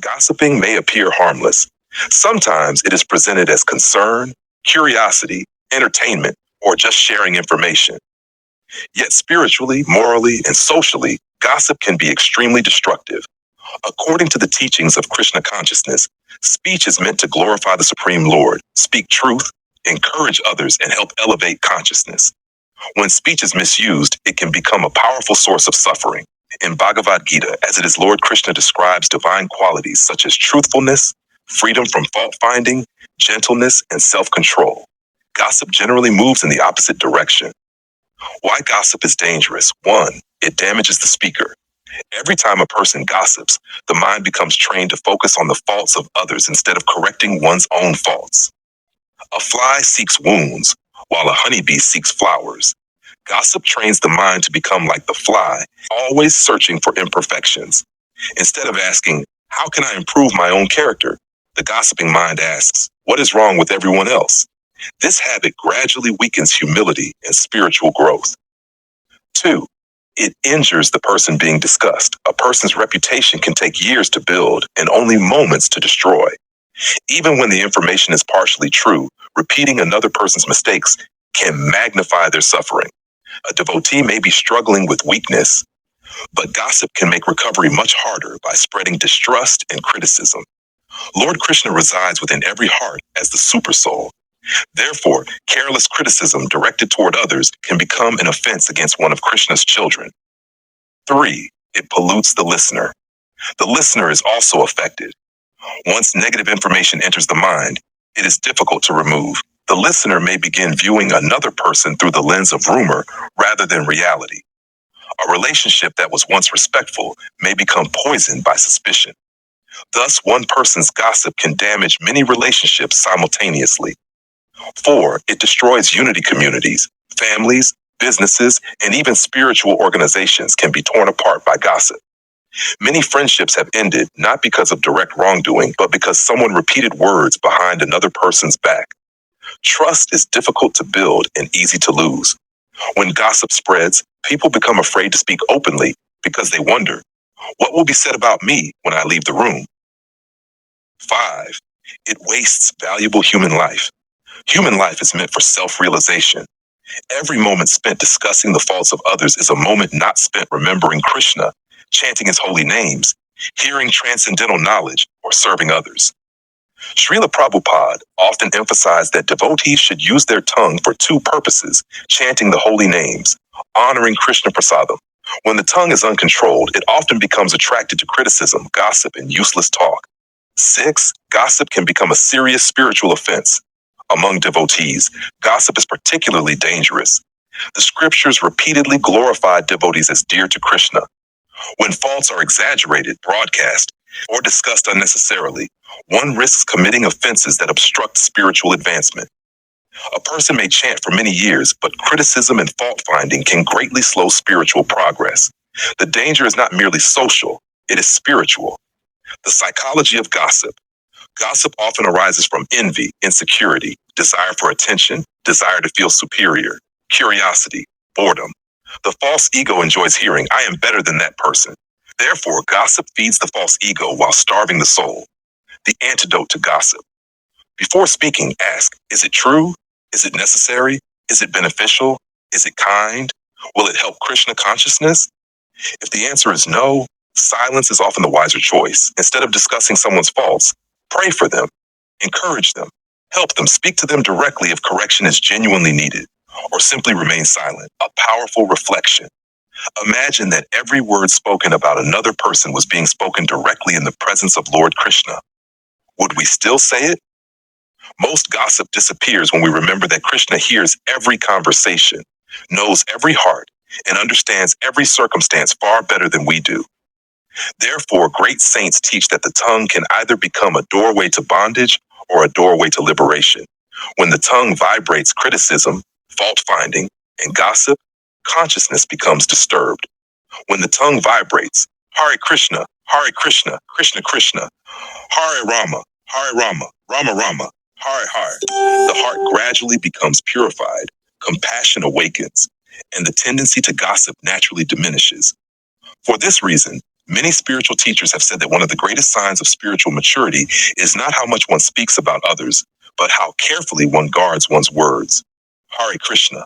Gossiping may appear harmless. Sometimes it is presented as concern, curiosity, entertainment, or just sharing information. Yet spiritually, morally, and socially, gossip can be extremely destructive. According to the teachings of Krishna consciousness, speech is meant to glorify the Supreme Lord, speak truth, encourage others, and help elevate consciousness. When speech is misused, it can become a powerful source of suffering. In Bhagavad Gita, as it is Lord Krishna describes divine qualities such as truthfulness, freedom from fault finding, gentleness, and self-control. Gossip generally moves in the opposite direction. Why gossip is dangerous? 1. It damages the speaker. Every time a person gossips, the mind becomes trained to focus on the faults of others instead of correcting one's own faults. A fly seeks wounds, while a honeybee seeks flowers. Gossip trains the mind to become like the fly, always searching for imperfections. Instead of asking, how can I improve my own character? The gossiping mind asks, what is wrong with everyone else? This habit gradually weakens humility and spiritual growth. 2. It injures the person being discussed. A person's reputation can take years to build and only moments to destroy. Even when the information is partially true, repeating another person's mistakes can magnify their suffering. A devotee may be struggling with weakness, but gossip can make recovery much harder by spreading distrust and criticism. Lord Krishna resides within every heart as the supersoul. Therefore, careless criticism directed toward others can become an offense against one of Krishna's children. 3. It pollutes the listener. The listener is also affected. Once negative information enters the mind, it is difficult to remove. The listener may begin viewing another person through the lens of rumor rather than reality. A relationship that was once respectful may become poisoned by suspicion. Thus, one person's gossip can damage many relationships simultaneously. 4. It destroys unity communities. Families, businesses, and even spiritual organizations can be torn apart by gossip. Many friendships have ended not because of direct wrongdoing, but because someone repeated words behind another person's back. Trust is difficult to build and easy to lose. When gossip spreads, people become afraid to speak openly because they wonder, what will be said about me when I leave the room? 5. It wastes valuable human life. Human life is meant for self-realization. Every moment spent discussing the faults of others is a moment not spent remembering Krishna, chanting his holy names, hearing transcendental knowledge, or serving others. Srila Prabhupada often emphasized that devotees should use their tongue for 2 purposes, chanting the holy names, honoring Krishna Prasadam. When the tongue is uncontrolled, it often becomes attracted to criticism, gossip, and useless talk. 6. Gossip can become a serious spiritual offense. Among devotees, gossip is particularly dangerous. The scriptures repeatedly glorify devotees as dear to Krishna. When faults are exaggerated, broadcast, or discussed unnecessarily, one risks committing offenses that obstruct spiritual advancement. A person may chant for many years, but criticism and fault-finding can greatly slow spiritual progress. The danger is not merely social, it is spiritual. The psychology of gossip. Gossip often arises from envy, insecurity, desire for attention, desire to feel superior, curiosity, boredom. The false ego enjoys hearing, I am better than that person. Therefore, gossip feeds the false ego while starving the soul. The antidote to gossip. Before speaking, ask, is it true? Is it necessary? Is it beneficial? Is it kind? Will it help Krishna consciousness? If the answer is no, silence is often the wiser choice. Instead of discussing someone's faults, pray for them, encourage them, help them, speak to them directly if correction is genuinely needed, or simply remain silent. A powerful reflection. Imagine that every word spoken about another person was being spoken directly in the presence of Lord Krishna. Would we still say it? Most gossip disappears when we remember that Krishna hears every conversation, knows every heart, and understands every circumstance far better than we do. Therefore, great saints teach that the tongue can either become a doorway to bondage or a doorway to liberation. When the tongue vibrates criticism, fault-finding, and gossip, consciousness becomes disturbed. When the tongue vibrates, Hare Krishna, Krishna Krishna, Hare Rama, Rama Rama, Hare Hare, the heart gradually becomes purified, compassion awakens, and the tendency to gossip naturally diminishes. For this reason, Many spiritual teachers have said that one of the greatest signs of spiritual maturity is not how much one speaks about others, but how carefully one guards one's words. Hare Krishna.